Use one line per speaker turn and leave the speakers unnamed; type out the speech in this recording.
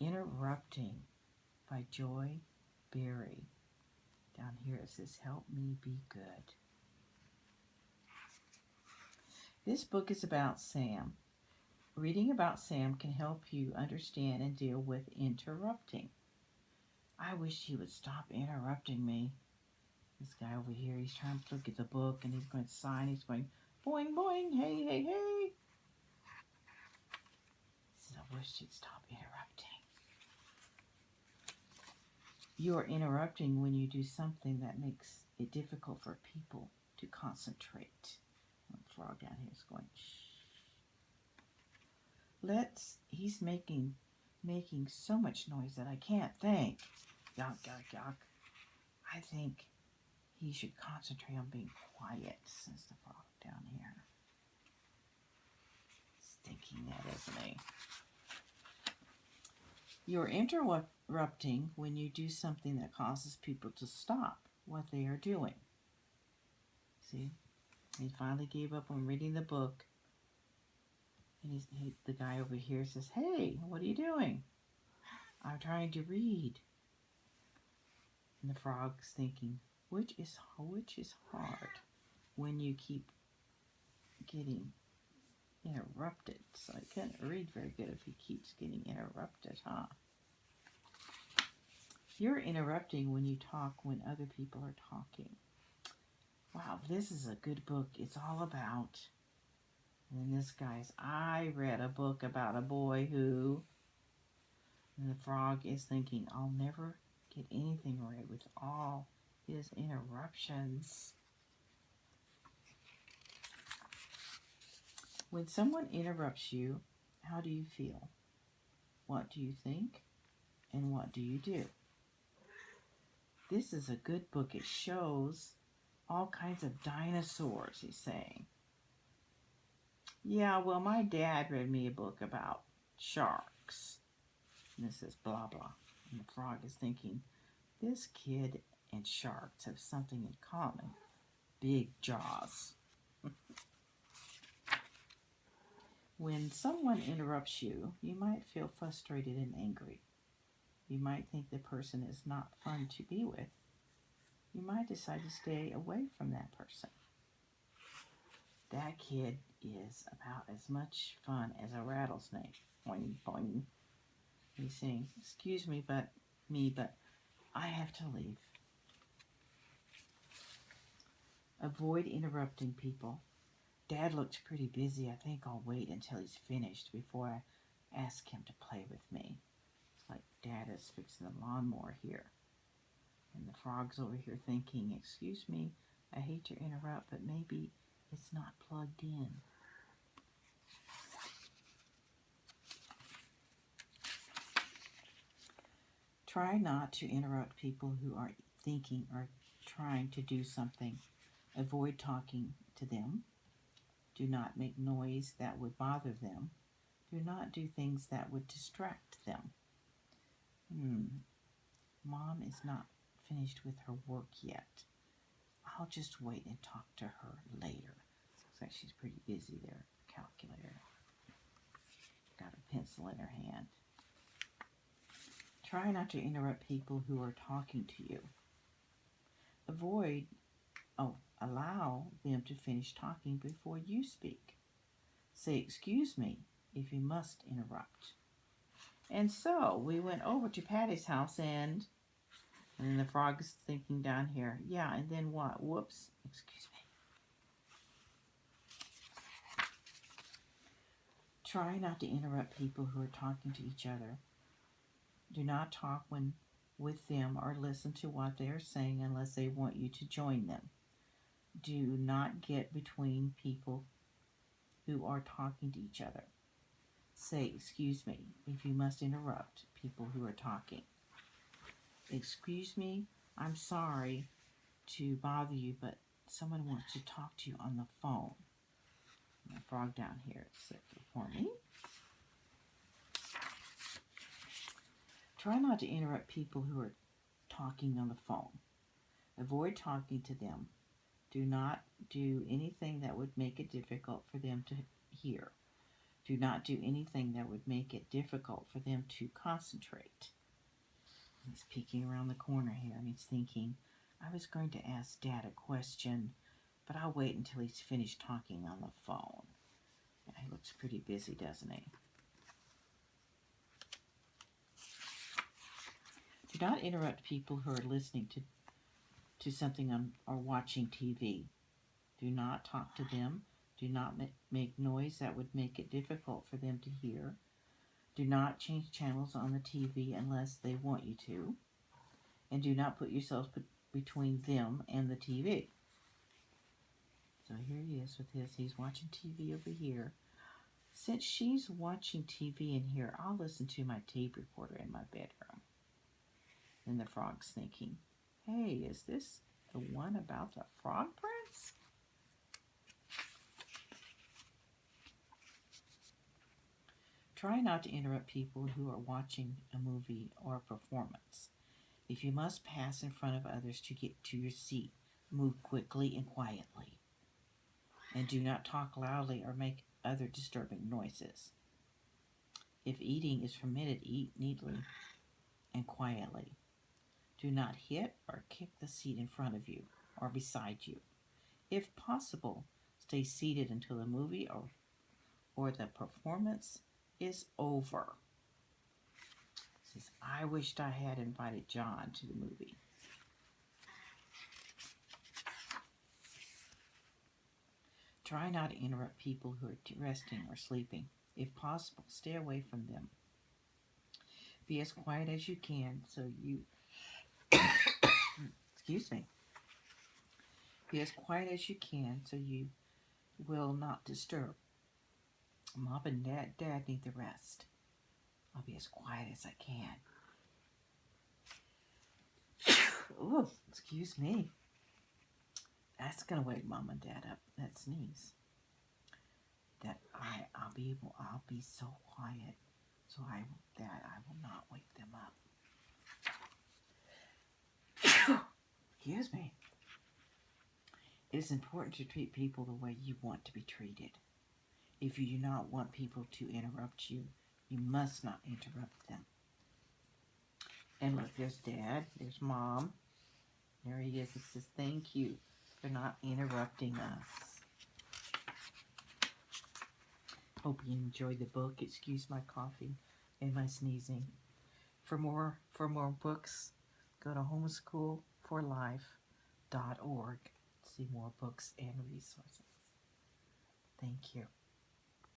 Interrupting by Joy Berry. Down here it says, Help Me Be Good. This book is about Sam. Reading about Sam can help you understand and deal with interrupting. I wish he would stop interrupting me. This guy over here, he's trying to look at the book and he's going to sign. He's going, boing, boing, hey, hey, hey. He says, I wish he'd stop interrupting. You are interrupting when you do something that makes it difficult for people to concentrate. The frog down here is going, shh. He's making so much noise that I can't think. Yuck, yuck, yuck. I think he should concentrate on being quiet, says the frog down here. He's thinking that, isn't he? You're interrupting when you do something that causes people to stop what they are doing. See? He finally gave up on reading the book. And the guy over here says, hey, what are you doing? I'm trying to read. And the frog's thinking, which is hard when you keep getting interrupted. So I can't read very good if he keeps getting interrupted, huh? You're interrupting when you talk when other people are talking. Wow, this is a good book. It's all about... And this guy's, I read a book about a boy who... And the frog is thinking, I'll never get anything right with all his interruptions. When someone interrupts you, how do you feel? What do you think? And what do you do? This is a good book. It shows all kinds of dinosaurs, he's saying. Yeah, well, my dad read me a book about sharks. And this is blah, blah. And the frog is thinking, this kid and sharks have something in common. Big jaws. When someone interrupts you, you might feel frustrated and angry. You might think the person is not fun to be with. You might decide to stay away from that person. That kid is about as much fun as a rattlesnake. Boing, boing. He's saying, excuse me, but I have to leave. Avoid interrupting people. Dad looks pretty busy. I think I'll wait until he's finished before I ask him to play with me. It's like Dad is fixing the lawnmower here. And the frog's over here thinking, excuse me, I hate to interrupt, but maybe it's not plugged in. Try not to interrupt people who are thinking or trying to do something. Avoid talking to them. Do not make noise that would bother them. Do not do things that would distract them. Mom is not finished with her work yet. I'll just wait and talk to her later. Looks like she's pretty busy there. Calculator. Got a pencil in her hand. Try not to interrupt people who are talking to you. Allow them to finish talking before you speak. Say, excuse me, if you must interrupt. And so we went over to Patty's house and then the frog is thinking down here, yeah, and then what? Whoops, excuse me. Try not to interrupt people who are talking to each other. Do not talk with them or listen to what they are saying unless they want you to join them. Do not get between people who are talking to each other. Say, excuse me, if you must interrupt people who are talking. Excuse me, I'm sorry to bother you, but someone wants to talk to you on the phone. And the frog down here is for me. Try not to interrupt people who are talking on the phone. Avoid talking to them. Do not do anything that would make it difficult for them to hear. Do not do anything that would make it difficult for them to concentrate. He's peeking around the corner here and he's thinking, I was going to ask Dad a question, but I'll wait until he's finished talking on the phone. Yeah, he looks pretty busy, doesn't he? Do not interrupt people who are listening to something or watching TV. Do not talk to them. Do not make noise that would make it difficult for them to hear. Do not change channels on the TV unless they want you to. And do not put yourself between them and the TV. So here he is with he's watching TV over here. Since she's watching TV in here, I'll listen to my tape recorder in my bedroom. And the frog's thinking, hey, is this the one about the frog prince? Try not to interrupt people who are watching a movie or a performance. If you must pass in front of others to get to your seat, move quickly and quietly. And do not talk loudly or make other disturbing noises. If eating is permitted, eat neatly and quietly. Do not hit or kick the seat in front of you or beside you. If possible, stay seated until the movie or the performance is over. Says, I wished I had invited John to the movie. Try not to interrupt people who are resting or sleeping. If possible, stay away from them. Be as quiet as you can so you excuse me. Be as quiet as you can so you will not disturb. Mom and Dad need the rest. I'll be as quiet as I can. Oh, excuse me. That's gonna wake Mom and Dad up. That sneeze. I'll be so quiet, so I will not wake them up. Excuse me. It is important to treat people the way you want to be treated. If you do not want people to interrupt you, you must not interrupt them. And look, there's Dad, there's Mom. There he is. He says, thank you for not interrupting us. Hope you enjoyed the book. Excuse my coughing and my sneezing. For more books, go to homeschoolforlife.org to see more books and resources. Thank you.